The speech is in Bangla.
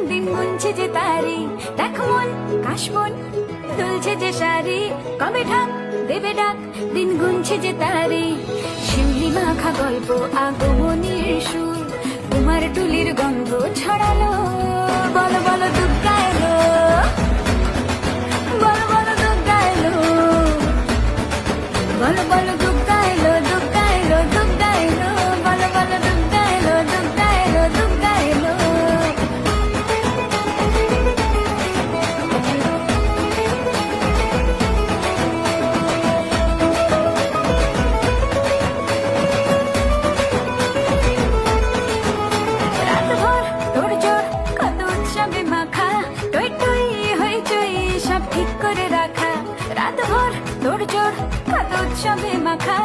দিন গুনছে যে তারি, দেখো মন কাশবন দুলছে যে শাড়ি, কবে ঢাক দেবে ডাক, দিন গুনছে যে তারি। শিউলি মাখা গল্প আগমনীর সুর, তোমার টুলির গন্ধ ছড়ালো, বলো বলো দুর্গা এলো, বলো বলো দুর্গা এলো, বলো বলো দুর্গা এলো, দুর্গা এলো, দুর্গা এলো, বলো বলো দুর্গা এলো, দুর্গা এলো, দুর্গা এলো। রাতভর তোড়জোড় কত উৎসবে মাখা, টই টই হইচই সব ঠিক করে রাখা। রাতভর তোড়জোড় কত উৎসবে মাখা,